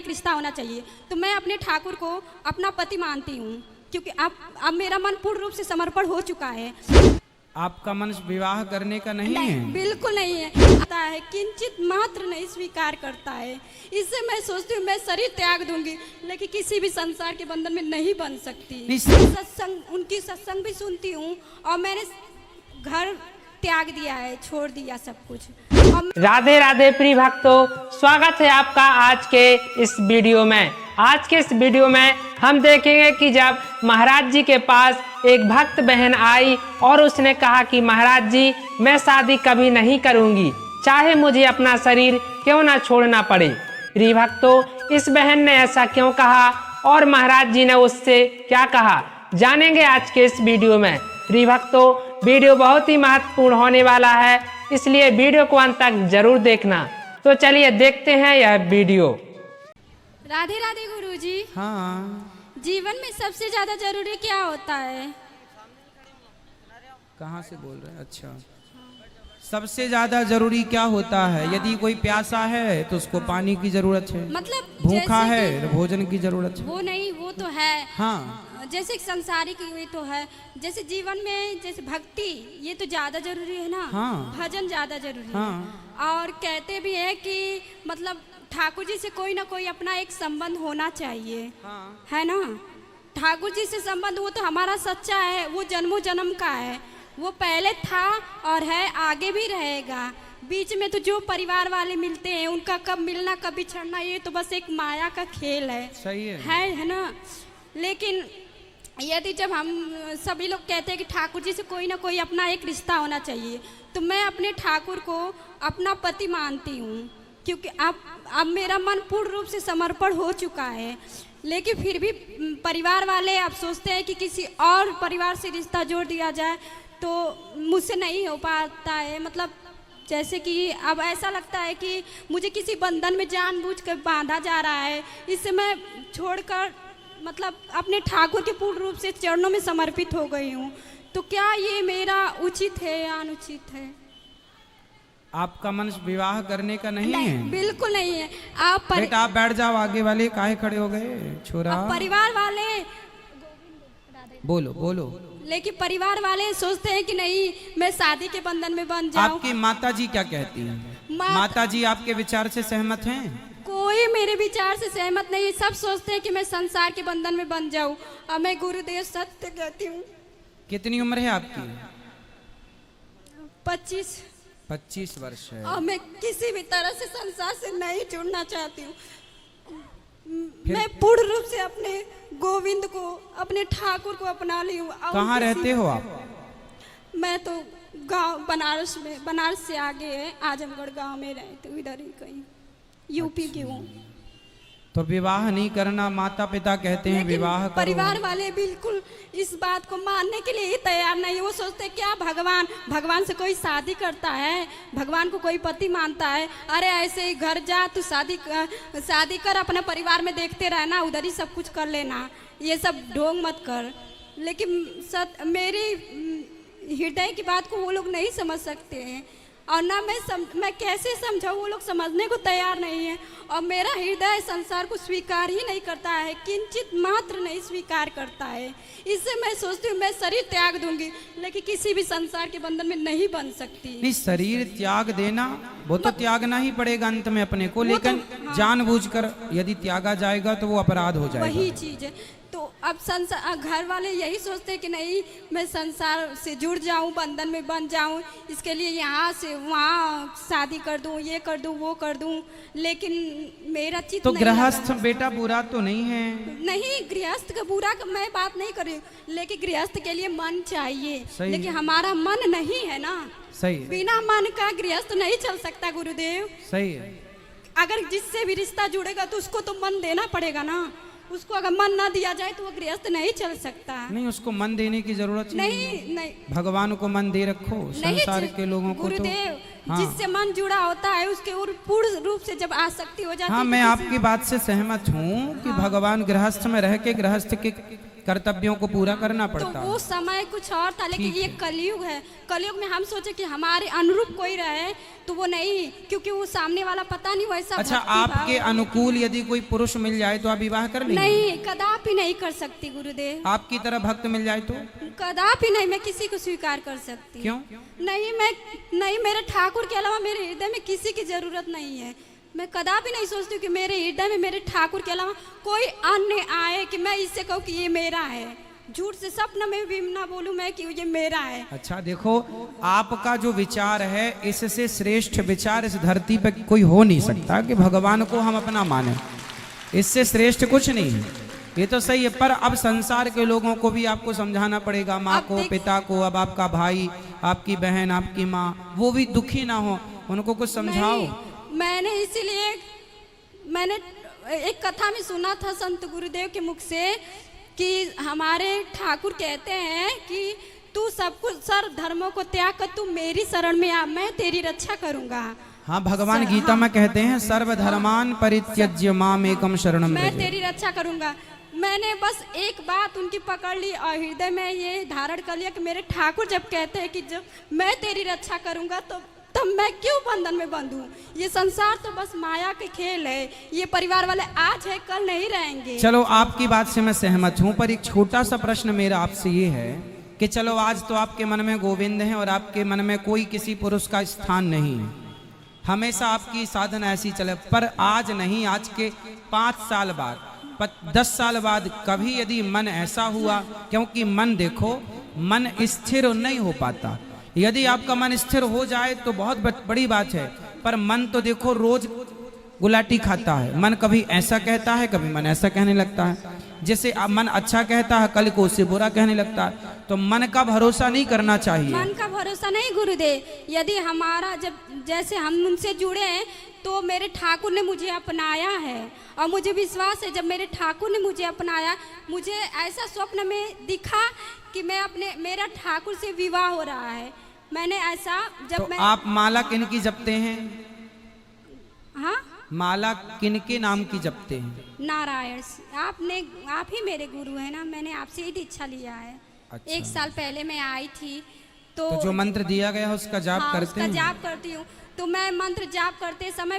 एक रिश्ता होना चाहिए। तो मैं अपने ठाकुर को अपना पति मानती हूँ, क्योंकि अब मेरा मन पूर्ण रूप से समर्पण हो चुका है। आपका मन विवाह करने का नहीं है? बिल्कुल नहीं है। आता है किंचित मात्र नहीं स्वीकार करता है। इससे मैं सोचती हूँ मैं शरीर त्याग दूंगी, लेकिन किसी भी संसार के बंधन में नहीं बन सकती। सत्संग, उनकी सत्संग भी सुनती हूँ और मैंने घर त्याग दिया है, छोड़ दिया सब कुछ। राधे राधे प्रिय भक्तों, स्वागत है आपका आज के इस वीडियो में। आज के इस वीडियो में हम देखेंगे कि जब महाराज जी के पास एक भक्त बहन आई और उसने कहा कि महाराज जी, मैं शादी कभी नहीं करूंगी, चाहे मुझे अपना शरीर क्यों ना छोड़ना पड़े। प्रिय भक्तों, इस बहन ने ऐसा क्यों कहा और महाराज जी ने उससे क्या कहा, जानेंगे आज के इस वीडियो में। प्रिय भक्तों, वीडियो बहुत ही महत्वपूर्ण होने वाला है, इसलिए वीडियो को अंत तक जरूर देखना। तो चलिए देखते हैं यह वीडियो। राधे राधे गुरुजी। हाँ, जीवन में सबसे ज्यादा जरूरी क्या होता है? कहाँ से बोल रहे हैं? अच्छा, सबसे ज्यादा जरूरी क्या होता है? यदि कोई प्यासा है तो उसको पानी की जरूरत है, मतलब भूखा है तो भोजन की जरूरत है। वो नहीं, वो तो है। हाँ, जैसे संसारिक ये तो है, जैसे जीवन में जैसे भक्ति ये तो ज्यादा जरूरी है ना। हाँ। भजन ज्यादा जरूरी हाँ। है। और कहते भी है कि मतलब ठाकुर जी से कोई ना कोई अपना एक संबंध होना चाहिए। हाँ। है ना। ठाकुर जी से संबंध वो तो हमारा सच्चा है, वो जन्मों जन्म का है, वो पहले था और है, आगे भी रहेगा। बीच में तो जो परिवार वाले मिलते हैं उनका कब मिलना कब बिछड़ना, ये तो बस एक माया का खेल है। सही है ना। लेकिन यदि जब हम सभी लोग कहते हैं कि ठाकुर जी से कोई ना कोई अपना एक रिश्ता होना चाहिए, तो मैं अपने ठाकुर को अपना पति मानती हूँ, क्योंकि अब मेरा मन पूर्ण रूप से समर्पण हो चुका है। लेकिन फिर भी परिवार वाले अब सोचते हैं कि किसी और परिवार से रिश्ता जोड़ दिया जाए, तो मुझसे नहीं हो पाता है। मतलब जैसे कि अब ऐसा लगता है कि मुझे किसी बंधन में जानबूझकर बांधा जा रहा है, इससे मैं छोड़कर मतलब अपने ठाकुर के पूर्ण रूप से चरणों में समर्पित हो गई हूँ। तो क्या ये मेरा उचित है या अनुचित है? आपका मन विवाह करने का नहीं है? बिल्कुल नहीं है। बेटा आप बैठ जाओ, आगे वाले काहे खड़े हो गए? छोरा, परिवार वाले बोलो बोलो। लेकिन परिवार वाले सोचते हैं कि नहीं मैं शादी के बंधन में बंध जाऊं। आपकी माता जी क्या कहती हैं? माता जी आपके विचार से सहमत हैं? कोई मेरे विचार से सहमत नहीं। सब सोचते हैं कि मैं संसार के बंधन में बंध जाऊं, और मैं गुरुदेव सत्य कहती हूँ। कितनी उम्र है आपकी? 25 वर्ष है। और मैं किसी भी तरह से संसार से नहीं जुड़ना चाहती हूँ। मैं पूर्ण रूप से अपने गोविंद को, अपने ठाकुर को अपना ली हूँ। कहाँ रहते हो आप? मैं तो गांव बनारस में, बनारस से आगे है आजमगढ़ गांव में रहती हूँ, इधर ही कहीं यूपी की हूँ। तो विवाह नहीं करना, माता पिता कहते हैं विवाह करो। परिवार वाले बिल्कुल इस बात को मानने के लिए ही तैयार नहीं। वो सोचते क्या भगवान से कोई शादी करता है, भगवान को कोई पति मानता है? अरे ऐसे ही घर जा, तू शादी कर, अपने परिवार में देखते रहना, उधर ही सब कुछ कर लेना, ये सब ढोंग मत कर। लेकिन मेरी हृदय की बात को वो लोग नहीं समझ सकते हैं, और ना मैं कैसे समझाऊँ, वो लोग समझने को तैयार नहीं है। और मेरा हृदय संसार को स्वीकार ही नहीं करता है, किंचित मात्र नहीं स्वीकार करता है। इससे मैं सोचती हूँ मैं शरीर त्याग दूंगी, लेकिन किसी भी संसार के बंधन में नहीं बन सकती। नहीं, शरीर त्याग देना वो तो त्यागना ही पड़ेगा अंत में अपने को, लेकिन जानबूझकर यदि त्यागा जाएगा तो वो अपराध हो जाएगा। वही चीज है। तो अब संसार घर वाले यही सोचते हैं कि नहीं मैं संसार से जुड़ जाऊं, बंधन में बन जाऊं, इसके लिए यहाँ से वहाँ शादी कर दूं, ये कर दूं, वो कर दूं। लेकिन मेरा चित्त तो नहीं गृहस्थ बेटा बुरा तो नहीं है? नहीं, गृहस्थ का बुरा मैं बात नहीं कर रही हूँ, लेकिन गृहस्थ के लिए मन चाहिए। लेकिन हमारा मन नहीं है ना। सही। बिना मन का गृहस्थ नहीं चल सकता गुरुदेव। सही है। अगर जिससे भी रिश्ता जुड़ेगा तो उसको तो मन देना पड़ेगा ना। उसको अगर मन ना दिया जाए तो वो गृहस्थ नहीं चल सकता। नहीं, उसको मन देने की जरूरत नहीं। भगवान को मन दे रखो, संसार के लोगों को गुरुदेव तो जिससे मन जुड़ा होता है उसके पूर्ण रूप से जब आसक्ति हो जाती है। हाँ, मैं आपकी बात से सहमत हूँ कि भगवान गृहस्थ में रह के गृहस्थ कर्तव्यों को पूरा करना तो पड़ता वो है। समय कुछ और था, लेकिन ठीक ये है। कलयुग है। कलयुग में हम सोचे कि हमारे अनुरूप कोई रहे, तो वो नहीं, क्योंकि वो सामने वाला पता नहीं वैसा अच्छा, भक्ति भाव आपके है। अनुकूल यदि कोई पुरुष मिल जाए तो आप विवाह कर लेंगे? नहीं, कदापि नहीं कर सकती गुरुदेव, आपकी तरह भक्त मिल जाए तो? कदापि नहीं, मैं किसी को स्वीकार कर सकती। क्यों? नहीं, मेरे ठाकुर के अलावा मेरे हृदय में किसी की जरूरत नहीं है। मैं कदापि नहीं सोचती कि मेरे हृदय में मेरे ठाकुर के अलावा कोई अन्य आए कि मैं इससे कहूँ कि ये मेरा है। झूठ से सपना में भी ना बोलूं मैं कि ये मेरा है। अच्छा देखो, आपका जो विचार है इससे श्रेष्ठ विचार इस धरती पे कोई हो नहीं सकता कि भगवान को हम अपना माने। इससे श्रेष्ठ कुछ नहीं है, ये तो सही है। पर अब संसार के लोगों को भी आपको समझाना पड़ेगा, माँ को, पिता को, अब आपका भाई, आपकी बहन, आपकी माँ, वो भी दुखी ना हो, उनको कुछ समझाओ। मैंने इसीलिए मैंने एक कथा में सुना था संत गुरुदेव के मुख से कि हमारे ठाकुर कहते हैं कि तू सब कुछ सर्व धर्मों को त्याग कर तू मेरी शरण में आ, मैं तेरी रक्षा करूंगा। हाँ, भगवान गीता में कहते हैं सर्वधर्मान परित्यज्य माम एकम शरणम मैं व्रज। तेरी रक्षा करूंगा। मैंने बस एक बात उनकी पकड़ ली और हृदय में ये धारण कर लिया कि मेरे ठाकुर जब कहते हैं कि जब मैं तेरी रक्षा करूंगा तो तब मैं क्यों बंधन में बंधूं। ये संसार तो बस माया के खेल है, ये परिवार वाले आज है कल नहीं रहेंगे। चलो, आपकी बात से मैं सहमत हूं, पर एक छोटा सा प्रश्न मेरा आपसे ये है कि चलो आज तो आपके मन में गोविंद हैं और आपके मन में कोई किसी पुरुष का स्थान नहीं है, हमेशा आपकी साधना ऐसी चले, पर आज नहीं, आज के 5 साल बाद, 10 साल बाद कभी यदि मन ऐसा हुआ, क्योंकि मन देखो, मन स्थिर नहीं हो पाता। यदि आपका मन स्थिर हो जाए तो बहुत बड़ी बात है, पर मन तो देखो रोज गुलाटी खाता है। मन कभी ऐसा कहता है, कभी मन ऐसा कहने लगता है। जैसे अब मन अच्छा कहता है, कल को उससे बुरा कहने लगता है। तो मन का भरोसा नहीं करना चाहिए। मन का भरोसा नहीं गुरुदेव, यदि हमारा जब जैसे हम उनसे जुड़े हैं तो मेरे ठाकुर ने मुझे अपनाया है और मुझे विश्वास है जब मेरे ठाकुर ने मुझे अपनाया, मुझे ऐसा स्वप्न में दिखा कि मेरा ठाकुर से विवाह हो रहा है। मैंने ऐसा जब तो मैं आप माला किनकी जपते हैं? हाँ, माला किनके नाम की जपते हैं? नारायण से। आप ही मेरे गुरु हैं ना, मैंने आपसे ही दीक्षा लिया है। अच्छा। 1 साल पहले मैं आई थी तो जो मंत्र दिया गया है उसका जाप हाँ, करते उसका हैं? जाप करती हूँ। तो मैं मंत्र जाप करते समय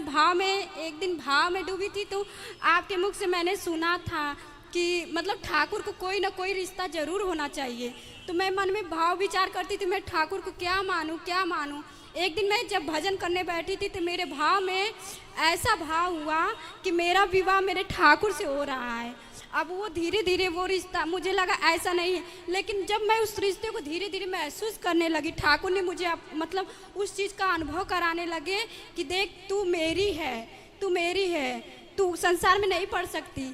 एक दिन भाव में डूबी थी, तो आपके मुख से मैंने सुना था कि मतलब ठाकुर को कोई ना कोई रिश्ता जरूर होना चाहिए। तो मैं मन में भाव विचार करती थी, मैं ठाकुर को क्या मानूं। एक दिन मैं जब भजन करने बैठी थी तो मेरे भाव में ऐसा भाव हुआ कि मेरा विवाह मेरे ठाकुर से हो रहा है। अब वो धीरे धीरे वो रिश्ता, मुझे लगा ऐसा नहीं है, लेकिन जब मैं उस रिश्ते को धीरे धीरे महसूस करने लगी, ठाकुर ने मुझे मतलब उस चीज़ का अनुभव कराने लगे कि देख तू मेरी है, तू संसार में नहीं पड़ सकती।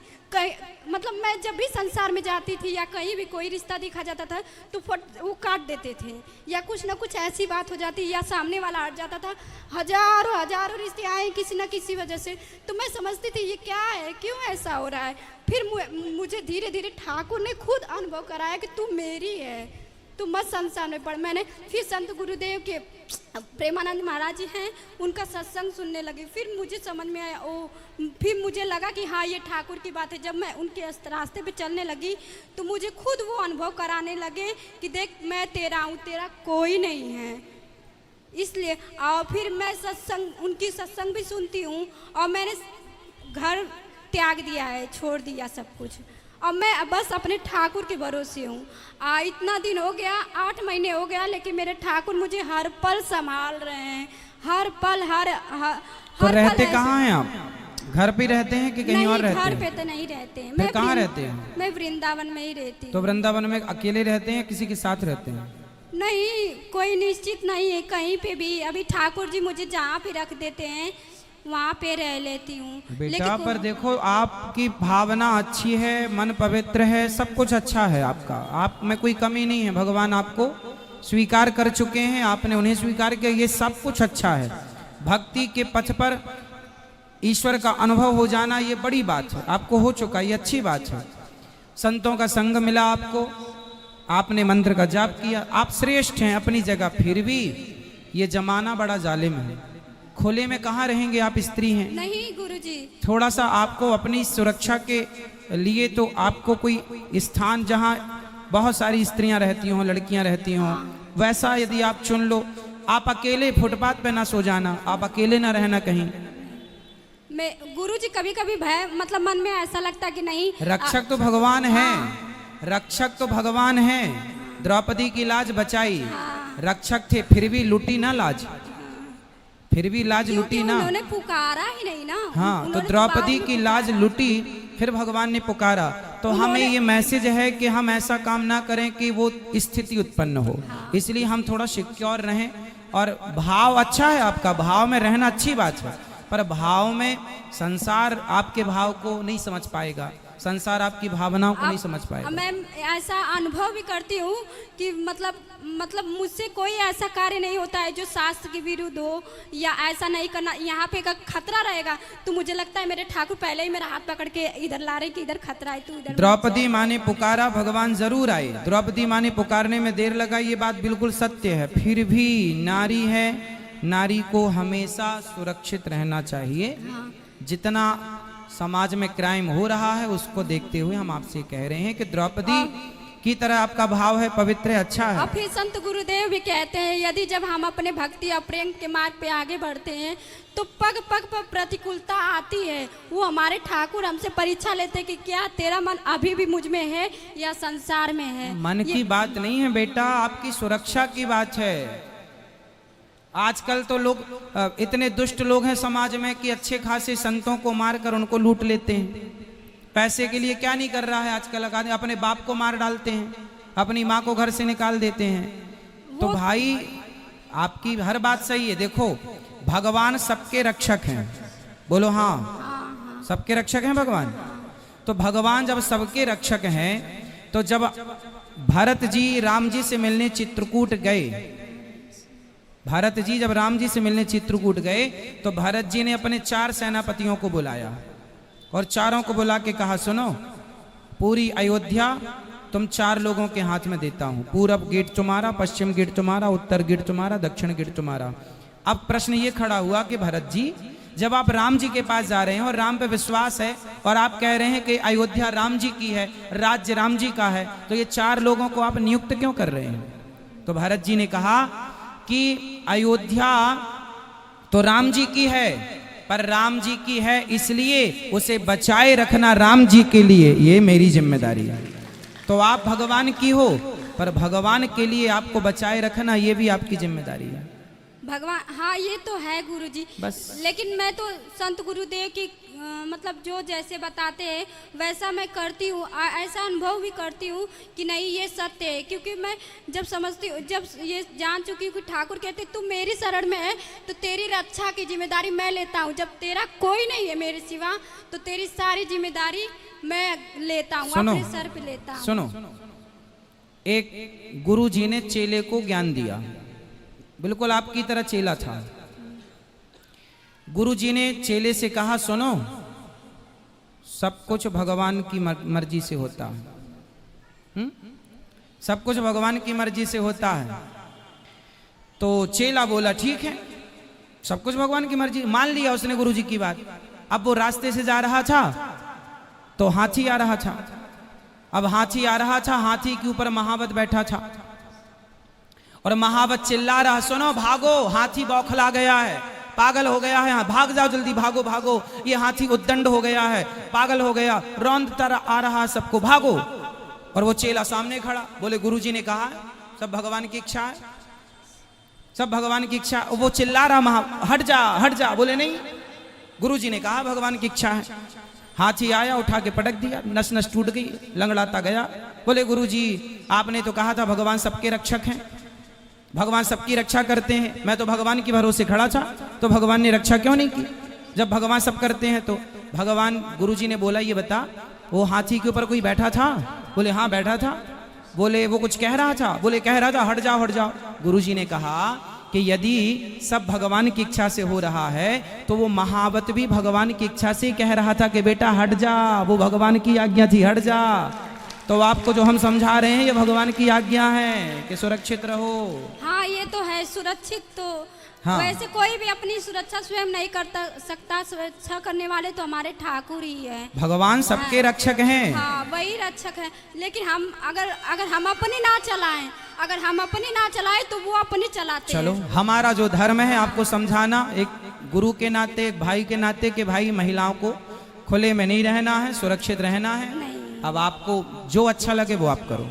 मतलब मैं जब भी संसार में जाती थी या कहीं भी कोई रिश्ता दिखा जाता था तो वो काट देते थे, या कुछ ना कुछ ऐसी बात हो जाती या सामने वाला हट जाता था। हजारों रिश्ते आए किसी न किसी वजह से। तो मैं समझती थी ये क्या है, क्यों ऐसा हो रहा है। फिर मुझे धीरे धीरे ठाकुर ने खुद अनुभव कराया कि तू मेरी है, तू मत संसार में पढ़। मैंने फिर संत गुरुदेव के प्रेमानंद महाराज जी हैं, उनका सत्संग सुनने लगी। फिर मुझे समझ में आया, फिर मुझे लगा कि हाँ ये ठाकुर की बात है। जब मैं उनके रास्ते पे चलने लगी तो मुझे खुद वो अनुभव कराने लगे कि देख मैं तेरा हूँ, तेरा कोई नहीं है। इसलिए और फिर मैं उनकी सत्संग भी सुनती हूँ और मैंने घर त्याग दिया है, छोड़ दिया सब कुछ, और मैं बस अपने ठाकुर के भरोसे हूँ। इतना दिन हो गया, 8 महीने हो गया, लेकिन मेरे ठाकुर मुझे हर पल संभाल रहे हैं, हर पल हर तो रहते कहाँ हैं आप? घर पे रहते हैं कि कहीं और रहते हैं? घर पे तो नहीं रहते हैं। फिर कहाँ रहते हैं? मैं वृंदावन में ही रहती हूँ। तो वृंदावन में अकेले रहते हैं, किसी के साथ रहते हैं? नहीं, कोई निश्चित नहीं है, कहीं पे भी। अभी ठाकुर जी मुझे जहाँ पे रख देते हैं वहाँ पे रह लेती हूँ। बेटा पर देखो, आपकी भावना अच्छी है, मन पवित्र है, सब कुछ अच्छा है आपका, आप में कोई कमी नहीं है। भगवान आपको स्वीकार कर चुके हैं, आपने उन्हें स्वीकार किया, ये सब कुछ अच्छा है। भक्ति के पथ पर ईश्वर का अनुभव हो जाना ये बड़ी बात है, आपको हो चुका, ये अच्छी बात है। संतों का संग मिला आपको, आपने मंत्र का जाप किया, आप श्रेष्ठ हैं अपनी जगह। फिर भी ये जमाना बड़ा जालिम है, खुले में कहाँ रहेंगे आप, स्त्री हैं। नहीं गुरुजी, थोड़ा सा आपको अपनी सुरक्षा के लिए तो आपको कोई स्थान जहाँ बहुत सारी स्त्रियां रहती हों, लड़कियां रहती हों, वैसा यदि आप चुन लो। आप अकेले फुटपाथ पे ना सो जाना, आप अकेले ना रहना कहीं। मैं गुरुजी कभी कभी भय मतलब मन में ऐसा लगता कि नहीं, रक्षक तो भगवान है, रक्षक तो भगवान है। द्रौपदी की लाज बचाई, रक्षक थे फिर भी लुटी ना लाज, फिर भी लाज लुटी ना। उन्होंने पुकारा ही नहीं ना। हाँ, तो द्रौपदी की लाज लुटी, फिर भगवान ने पुकारा। तो हमें ये मैसेज है कि हम ऐसा काम ना करें कि वो स्थिति उत्पन्न हो। इसलिए हम थोड़ा सिक्योर रहें। और भाव अच्छा है आपका, भाव में रहना अच्छी बात है, पर भाव में संसार आपके भाव को नहीं समझ पाएगा, संसार आपकी भावनाओं को नहीं समझ पाएगा। मैं ऐसा अनुभव भी करती हूँ कि मतलब मुझसे कोई ऐसा कार्य नहीं होता है जो शास्त्र के विरुद्ध हो, या ऐसा नहीं करना। यहाँ पे का खतरा रहेगा तो मुझे लगता है मेरे ठाकुर पहले ही मेरा हाथ पकड़ के इधर ला रहे कि इधर खतरा है, तू इधर। द्रौपदी माँ ने पुकारा, भगवान जरूर आए। द्रौपदी माँ ने पुकारने में देर लगा, ये बात बिल्कुल सत्य है। फिर भी नारी है, नारी को हमेशा सुरक्षित रहना चाहिए। जितना समाज में क्राइम हो रहा है उसको देखते हुए हम आपसे कह रहे हैं कि द्रौपदी की तरह आपका भाव है, पवित्र है, अच्छा है। और फिर संत गुरुदेव भी कहते हैं यदि जब हम अपने भक्ति और प्रेम के मार्ग पे आगे बढ़ते हैं तो पग पग पर प्रतिकूलता आती है। वो हमारे ठाकुर हमसे परीक्षा लेते कि क्या तेरा मन अभी भी मुझ में है या संसार में है। मन की बात नहीं है बेटा, आपकी सुरक्षा की बात है। आजकल तो लोग इतने दुष्ट लोग हैं समाज में कि अच्छे खासे संतों को मारकर उनको लूट लेते हैं। पैसे के लिए क्या नहीं कर रहा है आजकल, अपने बाप को मार डालते हैं, अपनी माँ को घर से निकाल देते हैं। तो भाई आपकी हर बात सही है। देखो, भगवान सबके रक्षक हैं, बोलो हाँ, सबके रक्षक हैं भगवान। तो भगवान जब सबके रक्षक हैं तो जब भरत जी राम जी से मिलने चित्रकूट गए, भरत जी जब राम जी से मिलने चित्रकूट गए तो भरत जी ने अपने 4 सेनापतियों को बुलाया और चारों को बुला के कहा, सुनो, पूरी अयोध्या तुम 4 लोगों के हाथ में देता हूं। पूरब गेट तुम्हारा, पश्चिम गेट तुम्हारा, उत्तर गेट तुम्हारा, दक्षिण गेट तुम्हारा। अब प्रश्न ये खड़ा हुआ कि भरत जी, जब आप राम जी के पास जा रहे हैं और राम पे विश्वास है और आप कह रहे हैं कि अयोध्या राम जी की है, राज्य राम जी का है, तो ये 4 लोगों को आप नियुक्त क्यों कर रहे हैं? तो भरत जी ने कहा कि अयोध्या तो राम जी की है, पर राम जी की है इसलिए उसे बचाए रखना राम जी के लिए ये मेरी जिम्मेदारी है। तो आप भगवान की हो, पर भगवान के लिए आपको बचाए रखना ये भी आपकी जिम्मेदारी है। भगवान, हाँ ये तो है गुरुजी, बस। लेकिन मैं तो संत गुरुदेव की मतलब जो जैसे बताते हैं वैसा मैं करती हूँ। ऐसा अनुभव भी करती हूँ कि नहीं ये सत्य है, क्योंकि मैं जब समझती हूँ, जब ये जान चुकी हूँ कि ठाकुर कहते तू मेरी शरण में है तो तेरी रक्षा की जिम्मेदारी मैं लेता हूँ। जब तेरा कोई नहीं है मेरे सिवा तो तेरी सारी जिम्मेदारी मैं लेता हूँ, अपने सर पे लेता हूँ। सुनो, एक गुरु जी ने चेले को ज्ञान दिया, बिल्कुल आपकी तरह चेला था। गुरु जी ने चेले से कहा, सुनो, सब कुछ भगवान की मर्जी से होता है, सब कुछ भगवान की मर्जी से होता है। तो चेला बोला ठीक है, सब कुछ भगवान की मर्जी, मान लिया उसने गुरु जी की बात। अब वो रास्ते से जा रहा था तो हाथी आ रहा था। अब हाथी आ रहा था, हाथी के ऊपर महावत बैठा था और महावत चिल्ला रहा, सुनो भागो, हाथी बौखला गया है, पागल हो गया है, भाग जाओ जल्दी, भागो भागो, ये हाथी उद्दंड हो गया है, पागल हो गया, रौंदता आ रहा है सबको, भागो। और वो चेला सामने खड़ा, बोले गुरुजी ने कहा सब भगवान की इच्छा है, सब भगवान की इच्छा। वो चिल्ला रहा, हट जा हट जा, बोले नहीं, गुरुजी ने कहा भगवान की इच्छा है। हाथी आया, उठा के पटक दिया, नस नस टूट गई, लंगड़ाता गया। बोले गुरुजी आपने तो कहा था भगवान सबके रक्षक हैं, भगवान सबकी रक्षा करते हैं, मैं तो भगवान के भरोसे खड़ा था, तो भगवान ने रक्षा क्यों नहीं की? जब भगवान सब करते हैं तो भगवान। गुरुजी ने बोला ये बता, वो हाथी के ऊपर कोई बैठा था? बोले हाँ बैठा था। बोले वो कुछ कह रहा था? बोले कह रहा था हट जाओ हट जाओ। गुरुजी ने कहा कि यदि सब भगवान की इच्छा से हो रहा है तो वो महावत भी भगवान की इच्छा से कह रहा था कि बेटा हट जा, वो भगवान की आज्ञा थी, हट जा। तो आपको जो हम समझा रहे हैं ये भगवान की आज्ञा है कि सुरक्षित रहो। हाँ ये तो है, सुरक्षित तो हाँ। वैसे कोई भी अपनी सुरक्षा स्वयं नहीं कर सकता, सुरक्षा करने वाले तो हमारे ठाकुर ही है। भगवान सबके रक्षक हैं। हाँ, वही रक्षक है। लेकिन हम अगर हम अपनी ना चलाएं, अगर हम अपनी ना चलाएं तो वो अपनी चलाते चलो, हैं। हमारा जो धर्म है आपको समझाना, एक गुरु के नाते, एक भाई के नाते, कि भाई महिलाओं को खुले में नहीं रहना है, सुरक्षित रहना है। नहीं। अब आपको जो अच्छा लगे वो आप करो,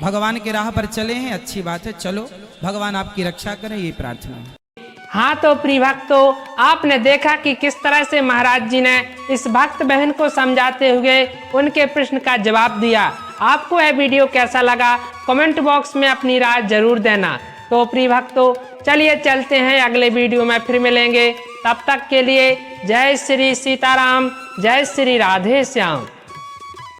भगवान की राह पर चले हैं, अच्छी बात है। चलो, भगवान आपकी रक्षा करें, ये प्रार्थना है। हाँ तो प्रिय भक्तों, आपने देखा कि किस तरह से महाराज जी ने इस भक्त बहन को समझाते हुए उनके प्रश्न का जवाब दिया। आपको यह वीडियो कैसा लगा कमेंट बॉक्स में अपनी राय जरूर देना। तो प्रिय भक्तों, चलिए चलते हैं, अगले वीडियो में फिर मिलेंगे। तब तक के लिए जय श्री सीताराम, जय श्री राधे श्याम।